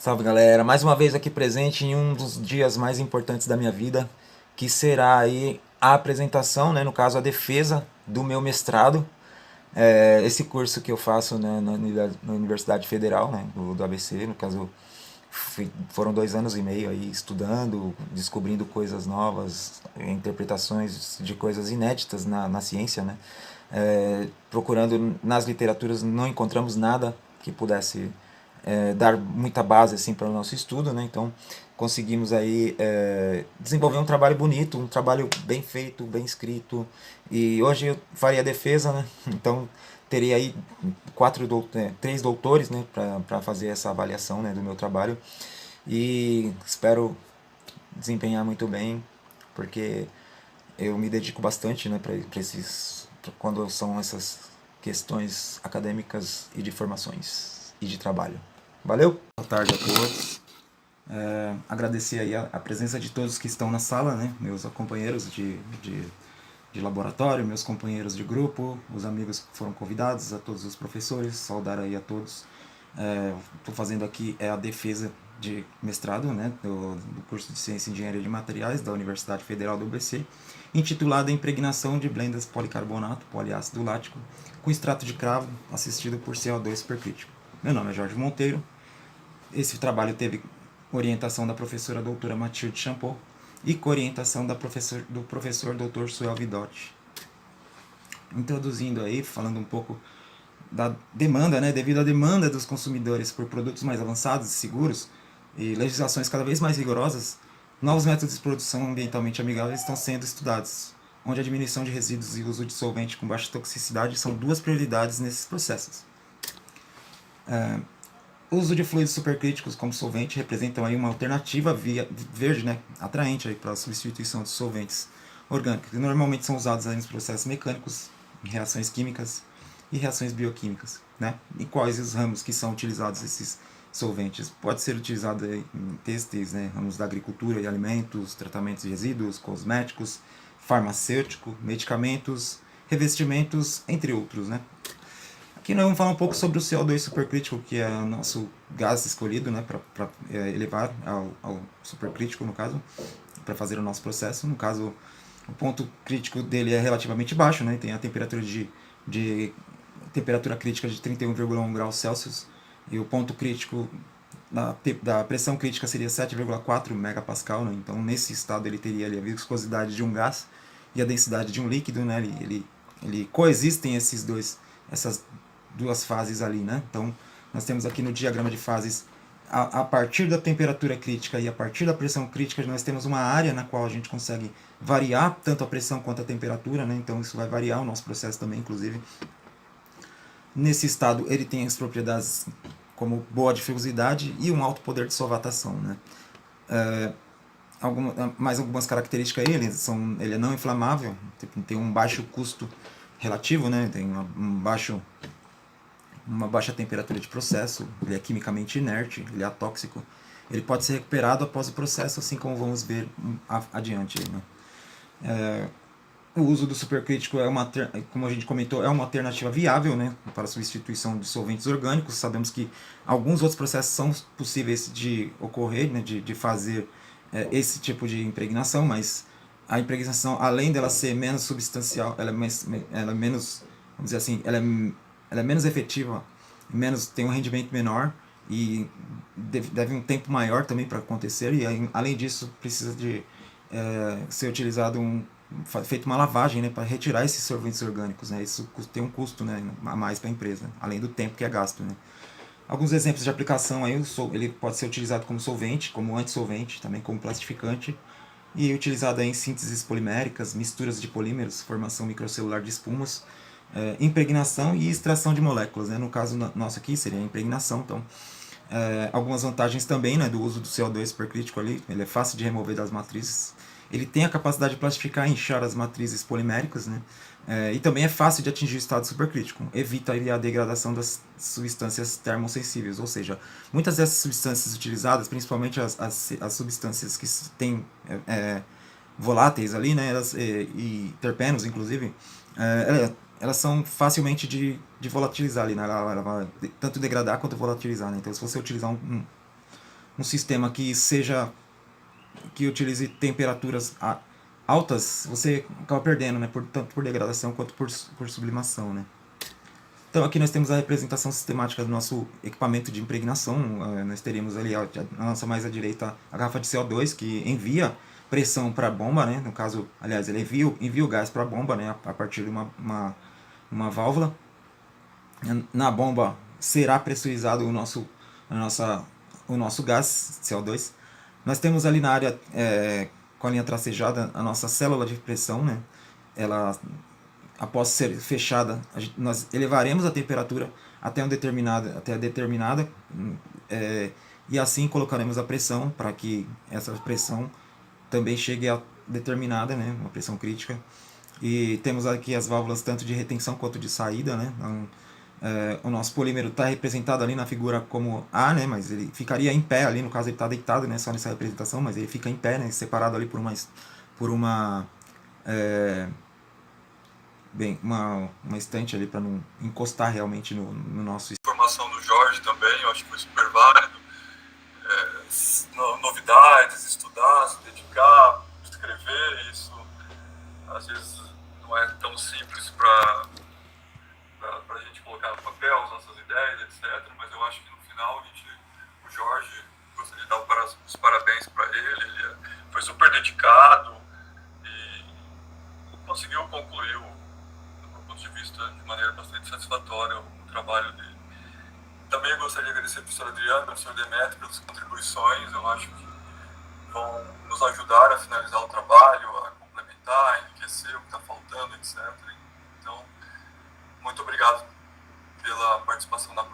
Salve galera, mais uma vez aqui presente em um dos dias mais importantes da minha vida, que será aí a apresentação, né, no caso a defesa do meu mestrado. Esse curso que eu faço, né, na Universidade Federal, né, do ABC, no caso foram 2 anos e meio aí estudando, descobrindo coisas novas, interpretações de coisas inéditas na ciência, né. Procurando nas literaturas, não encontramos nada que pudesse dar muita base assim para o nosso estudo, né? Então conseguimos aí desenvolver um trabalho bonito, um trabalho bem feito, bem escrito. E hoje eu faria a defesa, né? Então teria aí três doutores, né, para fazer essa avaliação, né, do meu trabalho. E espero desempenhar muito bem, porque eu me dedico bastante, né, para esses, quando são essas questões acadêmicas e de formações e de trabalho. Valeu? Boa tarde a todos. Agradecer aí a presença de todos que estão na sala, né, meus companheiros de laboratório, meus companheiros de grupo, os amigos que foram convidados, a todos os professores, saudar aí a todos. Estou fazendo aqui a defesa de mestrado, né, do curso de Ciência e Engenharia de Materiais da Universidade Federal do UBC, intitulada Impregnação de blendas policarbonato, poliácido lático, com extrato de cravo assistido por CO2 supercrítico. Meu nome é Jorge Monteiro. Esse trabalho teve orientação da professora doutora Mathilde Champot e coorientação do professor doutor Suel Vidotti. Introduzindo aí, falando um pouco da demanda, né, devido à demanda dos consumidores por produtos mais avançados e seguros e legislações cada vez mais rigorosas, novos métodos de produção ambientalmente amigáveis estão sendo estudados, onde a diminuição de resíduos e uso de solvente com baixa toxicidade são duas prioridades nesses processos. O uso de fluidos supercríticos como solvente representam aí uma alternativa verde, né, atraente para a substituição de solventes orgânicos, que normalmente são usados aí nos processos mecânicos, em reações químicas e reações bioquímicas, né? E quais os ramos que são utilizados esses solventes? Pode ser utilizado em têxteis, né, ramos da agricultura e alimentos, tratamentos de resíduos, cosméticos, farmacêutico, medicamentos, revestimentos, entre outros, né? Aqui nós vamos falar um pouco sobre o CO2 supercrítico, que é o nosso gás escolhido, né, para elevar ao supercrítico, no caso, para fazer o nosso processo. No caso, o ponto crítico dele é relativamente baixo, né, tem a temperatura de temperatura crítica de 31,1 graus Celsius, e o ponto crítico da pressão crítica seria 7,4 megapascal, né, então nesse estado ele teria ali a viscosidade de um gás e a densidade de um líquido, né, ele coexistem essas duas fases ali, né? Então nós temos aqui no diagrama de fases a partir da temperatura crítica e a partir da pressão crítica nós temos uma área na qual a gente consegue variar tanto a pressão quanto a temperatura, né? Então isso vai variar o nosso processo também, inclusive. Nesse estado ele tem as propriedades como boa difusidade e um alto poder de solvatação, né? Mais algumas características aí, ele é não inflamável, tem um baixo custo relativo, né? Tem uma baixa temperatura de processo, ele é quimicamente inerte, ele é atóxico, ele pode ser recuperado após o processo, assim como vamos ver adiante. Né? O uso do supercrítico como a gente comentou, é uma alternativa viável, né, para a substituição de solventes orgânicos. Sabemos que alguns outros processos são possíveis de ocorrer, né, de fazer esse tipo de impregnação, mas a impregnação, além dela ser menos substancial, ela é menos, vamos dizer assim, ela é menos efetiva, tem um rendimento menor e deve um tempo maior também para acontecer, e além disso precisa de ser utilizado feito uma lavagem, né, para retirar esses solventes orgânicos, né, isso tem um custo, né, a mais para a empresa, além do tempo que é gasto. Né. Alguns exemplos de aplicação aí, ele pode ser utilizado como solvente, como antissolvente, também como plastificante, e utilizado em sínteses poliméricas, misturas de polímeros, formação microcelular de espumas, impregnação e extração de moléculas. Né? No caso nosso aqui seria a impregnação. Então, algumas vantagens também, né, do uso do CO2 supercrítico ali, ele é fácil de remover das matrizes, ele tem a capacidade de plastificar e inchar as matrizes poliméricas, né? E também é fácil de atingir o estado supercrítico, evita a degradação das substâncias termossensíveis, ou seja, muitas dessas substâncias utilizadas, principalmente as substâncias que têm voláteis ali, né, e terpenos inclusive, elas são facilmente de volatilizar ali, né? Ela vai tanto degradar quanto volatilizar, né? Então se você utilizar um sistema que utilize temperaturas altas, você acaba perdendo, né? Tanto por degradação quanto por sublimação, né? Então aqui nós temos a representação sistemática do nosso equipamento de impregnação. Nós teríamos ali a nossa mais à direita a garrafa de CO2 que envia pressão para a bomba, né? No caso, aliás, ele envia o gás para a bomba, né? A partir de uma válvula. Na bomba será pressurizado o nosso gás CO2. Nós temos ali na área com a linha tracejada a nossa célula de pressão, né? Ela, após ser fechada, nós elevaremos a temperatura até a determinada e assim colocaremos a pressão para que essa pressão também chegue a determinada, né? Uma pressão crítica. E temos aqui as válvulas tanto de retenção quanto de saída, né? Então, o nosso polímero está representado ali na figura como A, né? Mas ele ficaria em pé ali, no caso ele está deitado, né? Só nessa representação, mas ele fica em pé, né? Separado ali por uma uma estante ali para não encostar realmente no nosso. Informação do Jorge também, eu acho que foi super válido. Novidades, estudar, se dedicar, escrever, isso às vezes não é tão simples para a gente colocar no papel as nossas ideias, etc. Mas eu acho que no final o Jorge, gostaria de dar os parabéns para ele, ele foi super dedicado e conseguiu concluir, do meu ponto de vista, de maneira bastante satisfatória o trabalho dele. Também gostaria de agradecer ao professor Adriano, ao professor Demetrio pelas contribuições, eu acho que vão nos ajudar a finalizar o trabalho, a complementar, a enriquecer o que está faltando, etc. Então, muito obrigado pela participação da